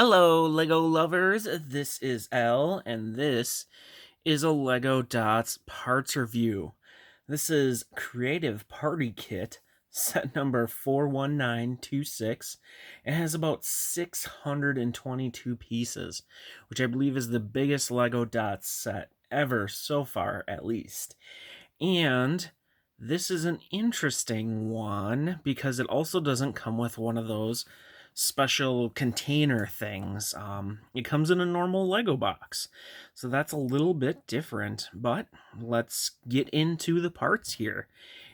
Hello, Lego lovers. This is Elle, and this is a Lego Dots parts review. This is Creative Party Kit, set number 41926. It has about 622 pieces, which I believe is the biggest Lego Dots set ever so far, at least. And this is an interesting one because it also doesn't come with one of those special container things. It comes in a normal Lego box. So that's a little bit different, but let's get into the parts here.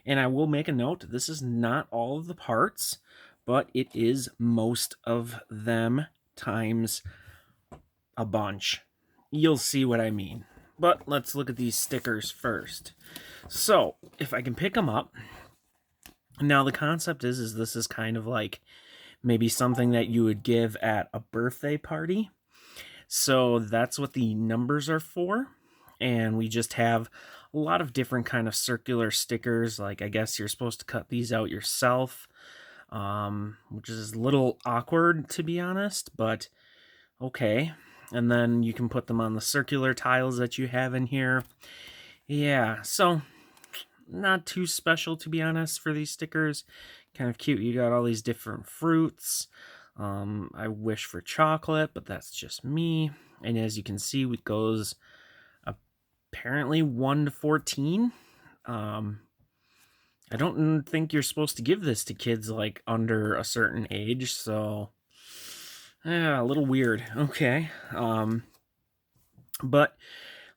And I will make a note, this is not all of the parts, but it is most of them times a bunch. You'll see what I mean. But let's look at these stickers first. So, if I can pick them up, now the concept is this is kind of like maybe something that you would give at a birthday party. So that's what the numbers are for. And we just have a lot of different kind of circular stickers. Like, I guess you're supposed to cut these out yourself, which is a little awkward, to be honest, but okay. And then you can put them on the circular tiles that you have in here. Yeah, so not too special, to be honest, for these stickers. Kind of cute. You got all these different fruits. I wish for chocolate, but that's just me. And as you can see, it goes apparently 1 to 14. I don't think you're supposed to give this to kids like under a certain age, so yeah, a little weird. Okay. But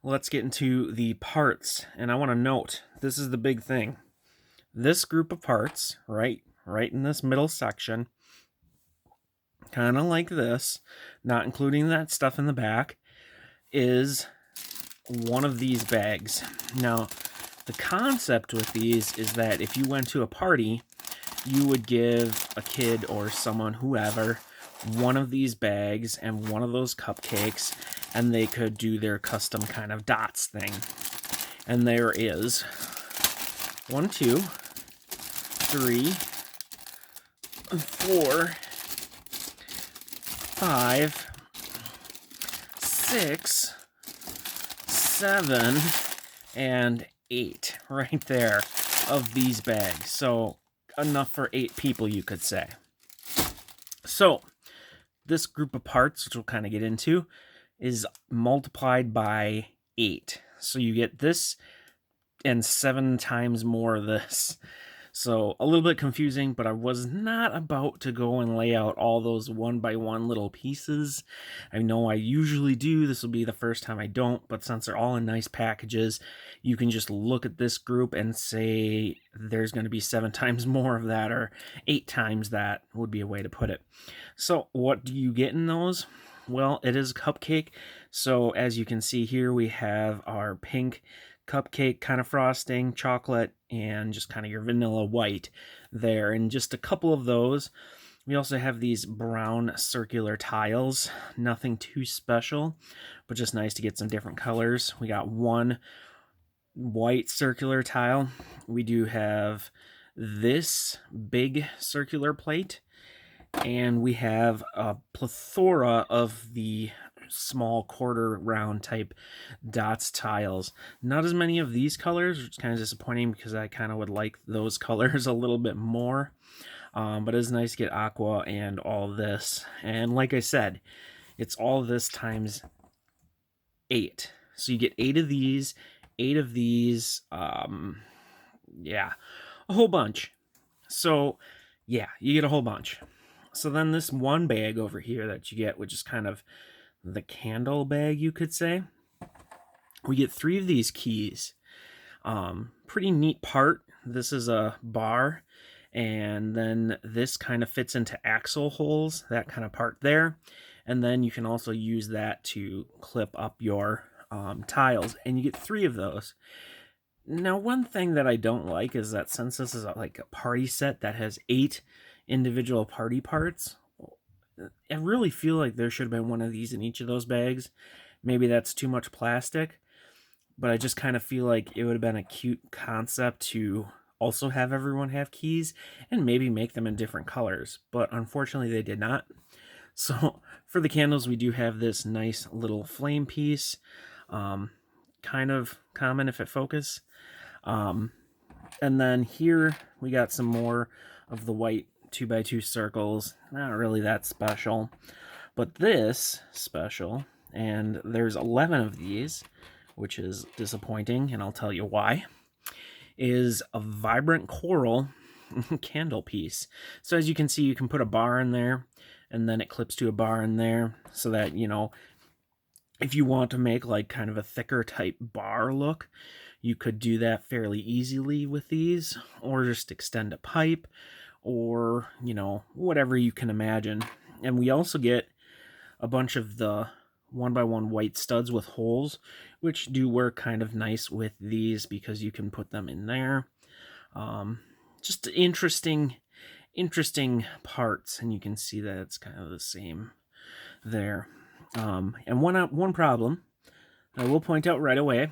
let's get into the parts. And I want to note, this is the big thing. This group of parts, right in this middle section, kind of like this, not including that stuff in the back, is one of these bags. Now, the concept with these is that if you went to a party, you would give a kid or someone, whoever, one of these bags and one of those cupcakes, and they could do their custom kind of dots thing. And there is 1, 2, 3, 4, 5, 6, 7, and 8 right there of these bags. So enough for 8 people, you could say. So this group of parts, which we'll kind of get into, is multiplied by 8. So you get this and 7 times more of this. So a little bit confusing, but I was not about to go and lay out all those one by one little pieces. I know I usually do. This will be the first time I don't, but since they're all in nice packages, you can just look at this group and say there's going to be 7 times more of that, or 8 times that would be a way to put it. So what do you get in those? Well, it is a cupcake. So as you can see here, we have our pink cupcake kind of frosting, chocolate, and just kind of your vanilla white there, and just a couple of those. We also have these brown circular tiles, nothing too special, but just nice to get some different colors. We got one white circular tile. We do have this big circular plate, and we have a plethora of the small quarter round type dots tiles. Not as many of these colors, which is kind of disappointing because I kind of would like those colors a little bit more. But it's nice to get aqua and all this. And like I said, it's all this times 8. So you get 8 of these, 8 of these. Yeah, a whole bunch. So yeah, you get a whole bunch. So then this one bag over here that you get, which is kind of the candle bag, you could say, we get 3 of these keys. Pretty neat part. This is a bar, and then this kind of fits into axle holes, that kind of part there. And then you can also use that to clip up your tiles, and you get 3 of those. Now, one thing that I don't like is that since this is like a party set that has 8 individual party parts, I really feel like there should have been one of these in each of those bags. Maybe that's too much plastic, but I just kind of feel like it would have been a cute concept to also have everyone have keys and maybe make them in different colors. But unfortunately, they did not. So for the candles, we do have this nice little flame piece, kind of common if it focus. And then here we got some more of the white 2x2 circles. Not really that special, but this special, and there's 11 of these, which is disappointing, and I'll tell you why, is a vibrant coral candle piece. So as you can see, you can put a bar in there, and then it clips to a bar in there, so that, you know, if you want to make like kind of a thicker type bar look, you could do that fairly easily with these, or just extend a pipe, or, you know, whatever you can imagine. And we also get a bunch of the 1x1 white studs with holes, which do work kind of nice with these because you can put them in there. Just interesting parts, and you can see that it's kind of the same there. And one problem I will point out right away,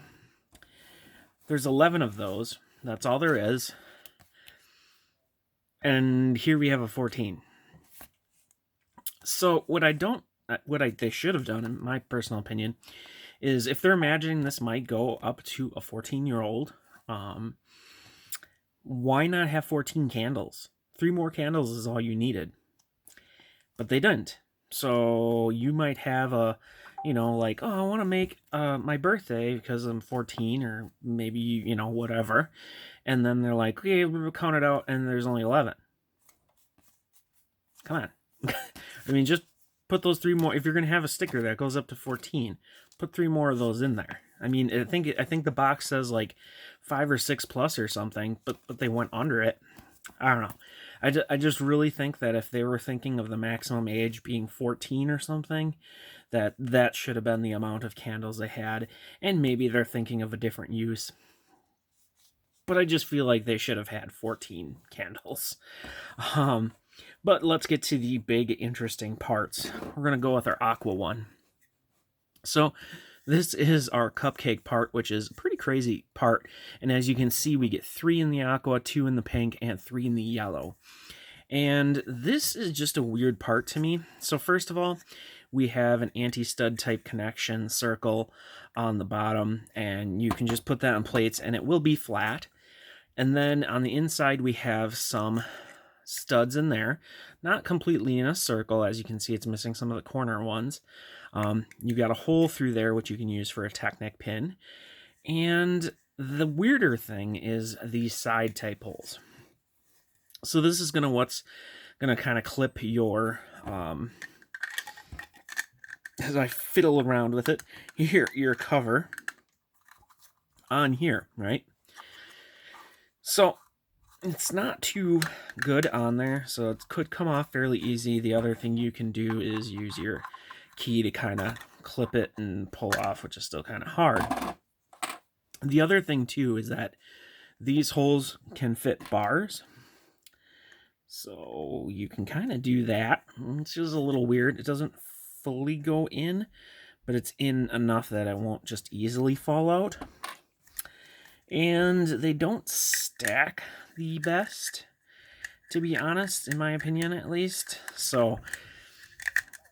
there's 11 of those. That's all there is. And here we have a 14. So what they should have done, in my personal opinion, is if they're imagining this might go up to a 14-year-old, why not have 14 candles? 3 more candles is all you needed. But they didn't. So you might have a, you know, like, oh, I want to make my birthday because I'm 14, or maybe, you know, whatever. And then they're like, okay, we'll count it out, and there's only 11. Come on. I mean, just put those 3 more. If you're going to have a sticker that goes up to 14, put 3 more of those in there. I mean, I think the box says like 5 or 6 plus or something, but they went under it. I don't know. I just really think that if they were thinking of the maximum age being 14 or something, that should have been the amount of candles they had. And maybe they're thinking of a different use. But I just feel like they should have had 14 candles. But let's get to the big interesting parts. We're going to go with our aqua one. So this is our cupcake part, which is a pretty crazy part. And as you can see, we get 3 in the aqua, 2 in the pink, and 3 in the yellow. And this is just a weird part to me. So first of all, we have an anti-stud type connection circle on the bottom, and you can just put that on plates and it will be flat. And then on the inside, we have some studs in there, not completely in a circle. As you can see, it's missing some of the corner ones. You got a hole through there, which you can use for a Technic pin. And the weirder thing is these side type holes. So this is what's gonna kind of clip your, as I fiddle around with it, your cover on here, right? So it's not too good on there, so it could come off fairly easy. The other thing you can do is use your key to kind of clip it and pull off, which is still kind of hard. The other thing too is that these holes can fit bars, so you can kind of do that. It's just a little weird. It doesn't fully go in, but it's in enough that it won't just easily fall out. And they don't stack the best, to be honest, in my opinion at least. So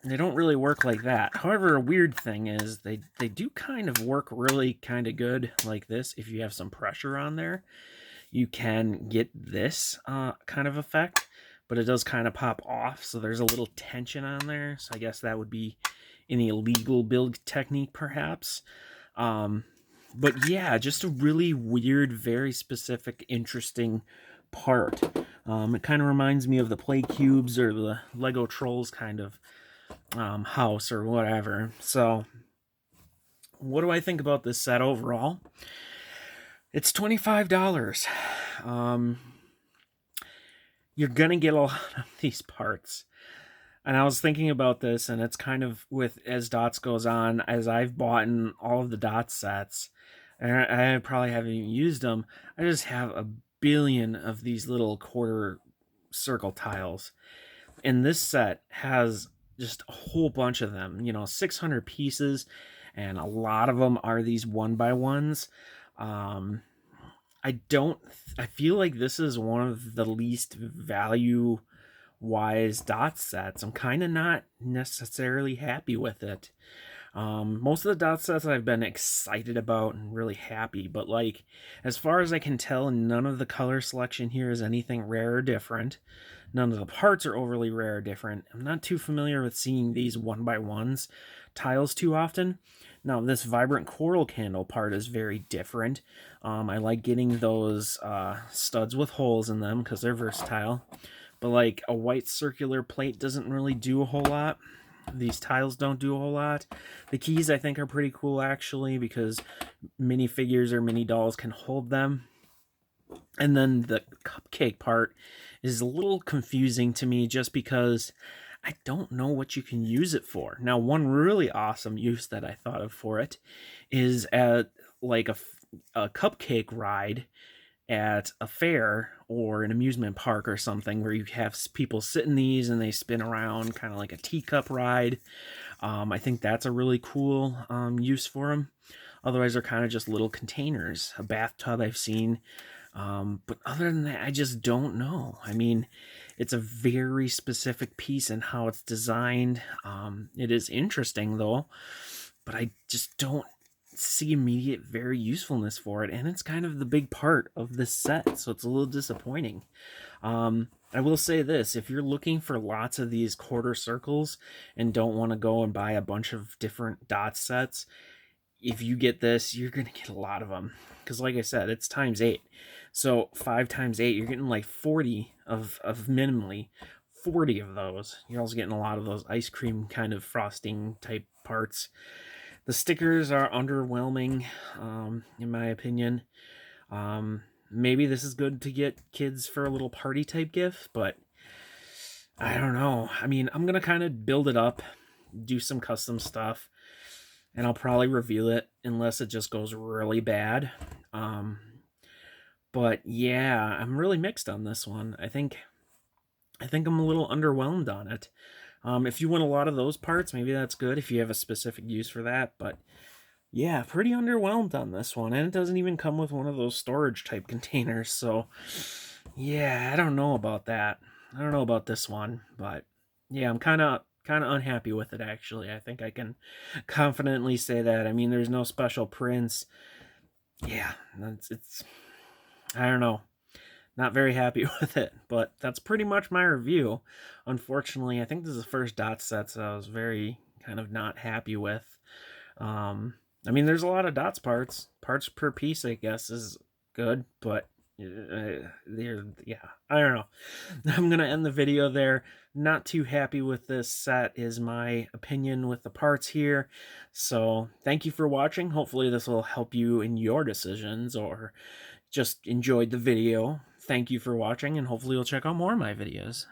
they don't really work like that. However, a weird thing is they do kind of work really kind of good like this. If you have some pressure on there, you can get this kind of effect, but it does kind of pop off. So there's a little tension on there. So I guess that would be an illegal build technique perhaps. But yeah, just a really weird, very specific, interesting part. It kind of reminds me of the Play Cubes or the Lego Trolls kind of house or whatever. So what do I think about this set overall? It's $25. You're gonna get a lot of these parts. And I was thinking about this, and it's kind of with, as Dots goes on, as I've bought in all of the Dots sets, and I probably haven't even used them, I just have a billion of these little quarter circle tiles. And this set has just a whole bunch of them, 600 pieces, and a lot of them are these 1x1s. I feel like this is one of the least value wise dot sets. I'm kind of not necessarily happy with it. Most of the dot sets I've been excited about and really happy, but like, as far as I can tell, none of the color selection here is anything rare or different. None of the parts are overly rare or different. I'm not too familiar with seeing these 1x1s tiles too often. Now, this vibrant coral candle part is very different. I like getting those studs with holes in them because they're versatile. But like a white circular plate doesn't really do a whole lot. These tiles don't do a whole lot. The keys I think are pretty cool actually because minifigures or mini dolls can hold them. And then the cupcake part is a little confusing to me just because I don't know what you can use it for. Now, one really awesome use that I thought of for it is at like a cupcake ride at a fair or an amusement park or something where you have people sit in these and they spin around kind of like a teacup ride. I think that's a really cool use for them. Otherwise, they're kind of just little containers. A bathtub I've seen. But other than that, I just don't know. I mean, it's a very specific piece in how it's designed. It is interesting, though, but I just don't see immediate very usefulness for it, and it's kind of the big part of this set, so it's a little disappointing. I will say this, if you're looking for lots of these quarter circles and don't want to go and buy a bunch of different dot sets, if you get this, you're going to get a lot of them, because like I said, it's times 8, so 5 times 8, you're getting like 40 of minimally 40 of those. You're also getting a lot of those ice cream kind of frosting type parts. The stickers are underwhelming, in my opinion. Maybe this is good to get kids for a little party type gift, but I don't know. I mean, I'm going to kind of build it up, do some custom stuff, and I'll probably reveal it unless it just goes really bad. But yeah, I'm really mixed on this one. I think I'm a little underwhelmed on it. If you want a lot of those parts, maybe that's good if you have a specific use for that. But yeah, pretty underwhelmed on this one. And it doesn't even come with one of those storage type containers. So yeah, I don't know about that. I don't know about this one. But yeah, I'm kind of unhappy with it, actually. I think I can confidently say that. I mean, there's no special prints. Yeah, it's I don't know. Not very happy with it, but that's pretty much my review. Unfortunately, I think this is the first dot set, so I was very kind of not happy with. I mean, there's a lot of dots parts. Parts per piece, I guess, is good, but yeah, I don't know. I'm gonna end the video there. Not too happy with this set is my opinion with the parts here. So thank you for watching. Hopefully this will help you in your decisions, or just enjoyed the video. Thank you for watching, and hopefully you'll check out more of my videos.